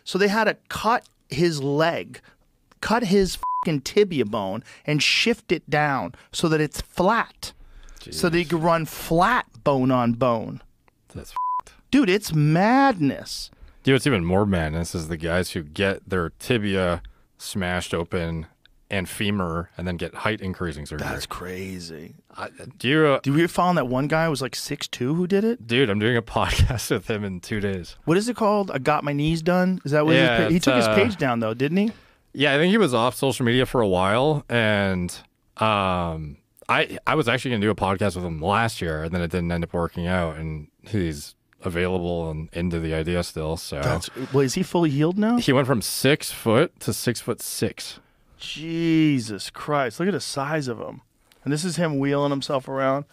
So they had to cut his leg, cut his fucking tibia bone, and shift it down so that it's flat. Jeez. So that you could run flat bone on bone. That's dude, it's madness. Dude, what's even more madness is the guys who get their tibia smashed open and femur and then get height increasing surgery. That's crazy. Do you did we find that one guy was like 6'2" who did it? Dude, I'm doing a podcast with him in 2 days. What is it called? I got my knees done. Is that what he took his page down though, didn't he? Yeah, I think he was off social media for a while, and I was actually gonna do a podcast with him last year, and then it didn't end up working out, and he's available and into the idea still. So well, is he fully healed now? He went from 6 foot to 6'6". Jesus Christ! Look at the size of him. And this is him wheeling himself around.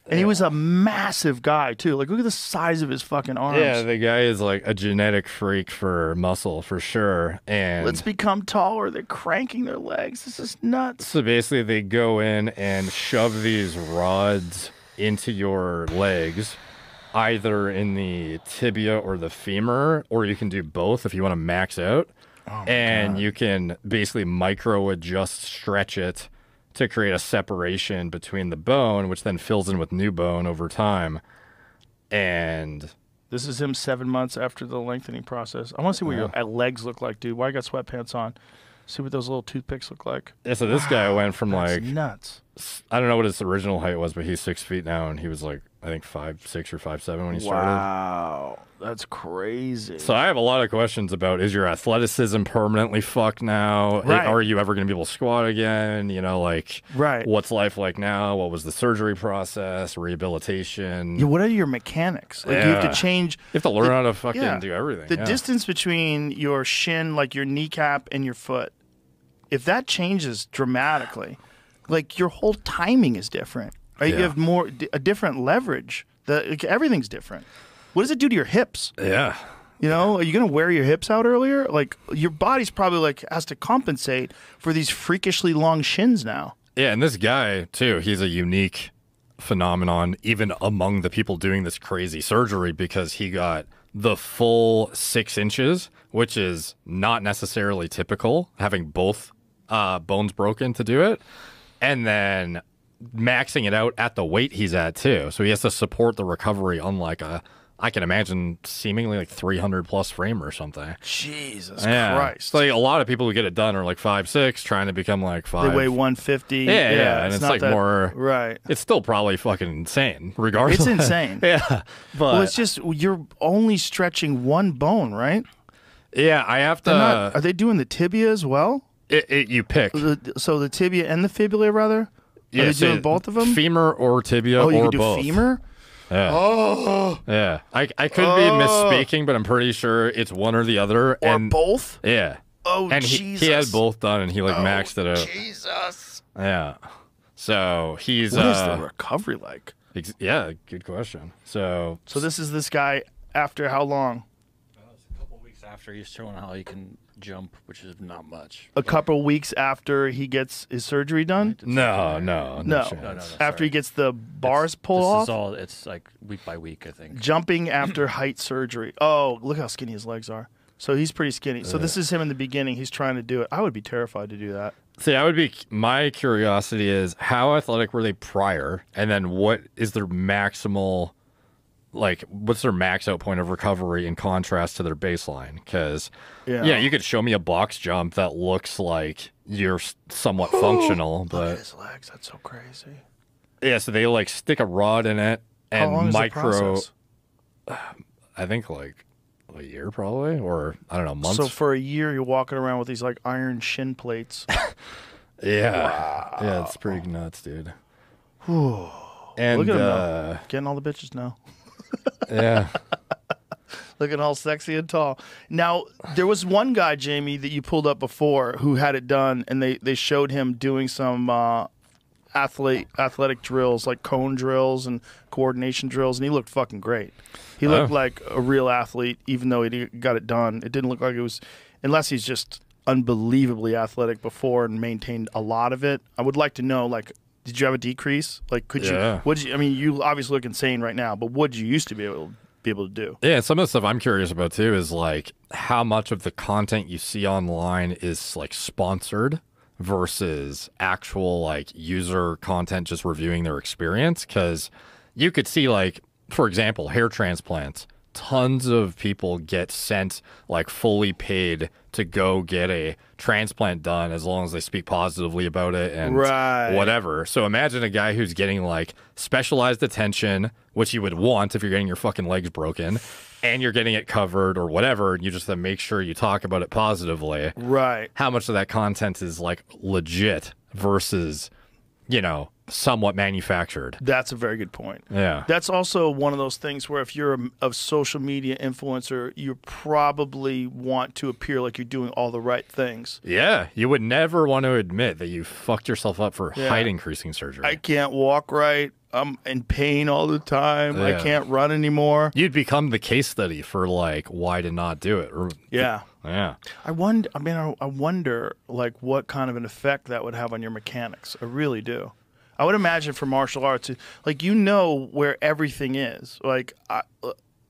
And he was a massive guy, too. Like, look at the size of his fucking arms. Yeah, the guy is like a genetic freak for muscle, for sure. And let's become taller. They're cranking their legs. This is nuts. So basically, they go in and shove these rods into your legs, either in the tibia or the femur, or you can do both if you want to max out. Oh and God. You can basically micro-adjust, stretch it to create a separation between the bone, which then fills in with new bone over time. And this is him 7 months after the lengthening process. I want to see what your legs look like, dude. Why you got sweatpants on? See what those little toothpicks look like. Yeah, so this guy went from like nuts. I don't know what his original height was, but he's 6 feet now, and he was like, I think 5'6" or 5'7" when he started. Wow, that's crazy. So I have a lot of questions about: is your athleticism permanently fucked now? Right. Are you ever going to be able to squat again? You know, like, what's life like now? What was the surgery process? Rehabilitation? Yeah, what are your mechanics? Like, you have to change. You have to learn how to fucking do everything. The distance between your shin, like your kneecap, and your foot, if that changes dramatically, like your whole timing is different. Right? You have a different leverage. Everything's different. What does it do to your hips? Yeah. You know, are you going to wear your hips out earlier? Like, your body's probably like has to compensate for these freakishly long shins now. Yeah, and this guy too, he's a unique phenomenon even among the people doing this crazy surgery, because he got the full 6 inches, which is not necessarily typical, having both bones broken to do it, and then maxing it out at the weight he's at too. So he has to support the recovery on like I can imagine seemingly like 300 plus frame or something. Jesus Christ. So like a lot of people who get it done are like 5'6", trying to become like 5. They weigh 150. Yeah. And it's like that, more. Right. It's still probably fucking insane, regardless. It's insane. Yeah. But well, it's just, you're only stretching one bone, right? Yeah, I have to. Are they doing the tibia as well? You pick. So the tibia and the fibula, rather? Yeah, are they doing both of them? Femur or tibia or both. Oh, you can do femur? Yeah. Oh. Yeah. I could be misspeaking, but I'm pretty sure it's one or the other. Or both? Yeah. Oh, and Jesus. He had both done, and he like maxed it out. Jesus. Yeah. So he's... What is the recovery like? Yeah, good question. So this is this guy after how long? It's a couple weeks after he's showing how he can jump, which is not much. A couple weeks after he gets his surgery done? No. After he gets the bars pulled off? It's like week by week, I think. Jumping after height surgery. Oh, look how skinny his legs are. So he's pretty skinny. So this is him in the beginning. He's trying to do it. I would be terrified to do that. See, my curiosity is, how athletic were they prior? And then what is their maximal, like, what's their max out point of recovery in contrast to their baseline? Because, you could show me a box jump that looks like you're somewhat functional. But look at his legs. That's so crazy. Yeah, so they, like, stick a rod in it and how long micro. Is the process? I think, like, a year probably, or I don't know, months. So for a year, you're walking around with these like iron shin plates. Yeah. Yeah, it's pretty nuts, dude. Whew. And look at him now. Getting all the bitches now. Yeah. Looking all sexy and tall. Now, there was one guy, Jamie, that you pulled up before who had it done, and they showed him doing some athletic drills, like cone drills and coordination drills, and he looked fucking great. He looked like a real athlete, even though he got it done. It didn't look like it was, unless he's just unbelievably athletic before and maintained a lot of it. I would like to know, like, did you have a decrease? Like, could you? I mean, you obviously look insane right now, but what did you used to be able to be able to do. Yeah, some of the stuff I'm curious about too is like how much of the content you see online is like sponsored versus actual like user content just reviewing their experience. Because you could see, like, for example, hair transplants. Tons of people get sent like fully paid to go get a transplant done as long as they speak positively about it and whatever. So imagine a guy who's getting like specialized attention, which you would want if you're getting your fucking legs broken, and you're getting it covered or whatever, and you just have to make sure you talk about it positively. Right. How much of that content is like legit versus, you know, somewhat manufactured? That's a very good point. Yeah. That's also one of those things where if you're a social media influencer, you probably want to appear like you're doing all the right things. Yeah. You would never want to admit that you fucked yourself up for height increasing surgery. I can't walk right. I'm in pain all the time. Yeah. I can't run anymore. You'd become the case study for like why to not do it. Yeah. Yeah. I wonder like what kind of an effect that would have on your mechanics. I really do. I would imagine for martial arts, like, you know where everything is. Like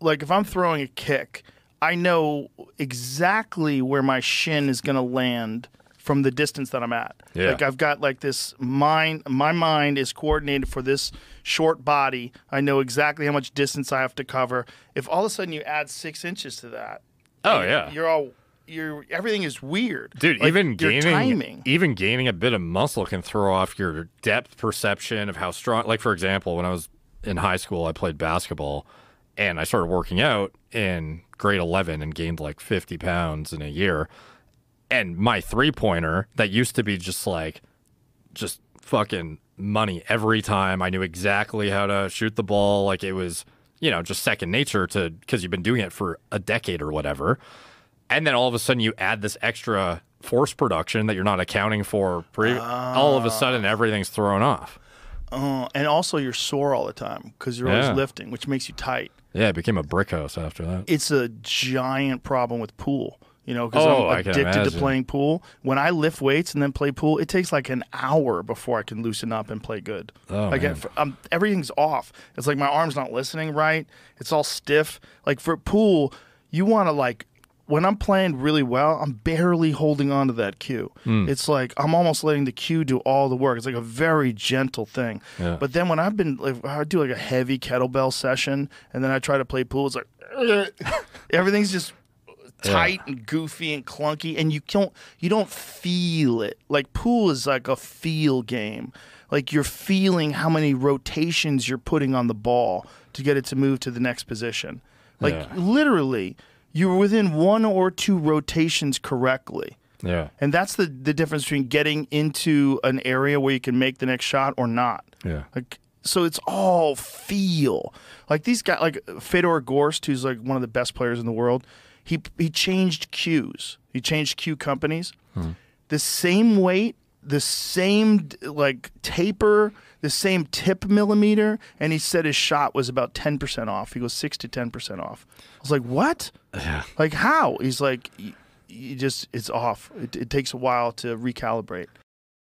if I'm throwing a kick, I know exactly where my shin is going to land from the distance that I'm at. Yeah. Like, I've got like this mind. My mind is coordinated for this short body. I know exactly how much distance I have to cover. If all of a sudden you add 6 inches to that, everything is weird. Dude, like, even gaining a bit of muscle can throw off your depth perception of how strong. Like, for example, when I was in high school, I played basketball, and I started working out in grade 11 and gained like 50 pounds in a year. And my three-pointer that used to be just fucking money every time. I knew exactly how to shoot the ball. Like, it was, you know, just second nature because you've been doing it for a decade or whatever. And then all of a sudden you add this extra force production that you're not accounting for. All of a sudden everything's thrown off. And also you're sore all the time because you're always lifting, which makes you tight. Yeah, it became a brick house after that. It's a giant problem with pool. You know, because I'm addicted to playing pool. When I lift weights and then play pool, it takes like an hour before I can loosen up and play good. Everything's off. It's like my arm's not listening right. It's all stiff. Like, for pool, you want to, like, when I'm playing really well, I'm barely holding on to that cue. It's like I'm almost letting the cue do all the work. It's like a very gentle thing. Yeah. But then when I do like a heavy kettlebell session and then I try to play pool, it's like everything's just tight and goofy and clunky, and you don't feel it. Like, pool is like a feel game. Like, you're feeling how many rotations you're putting on the ball to get it to move to the next position. Like, literally, you're within 1 or 2 rotations correctly. Yeah. And that's the difference between getting into an area where you can make the next shot or not. Yeah. Like, so it's all feel. Like, these guys, like Fedor Gorst, who's like one of the best players in the world, he changed cues. He changed cue companies. The same weight, the same like taper, the same tip millimeter, and he said his shot was about 10% off. He goes 6 to 10% off. I was like, what? Yeah. Like, how? He's like, it's off. It takes a while to recalibrate.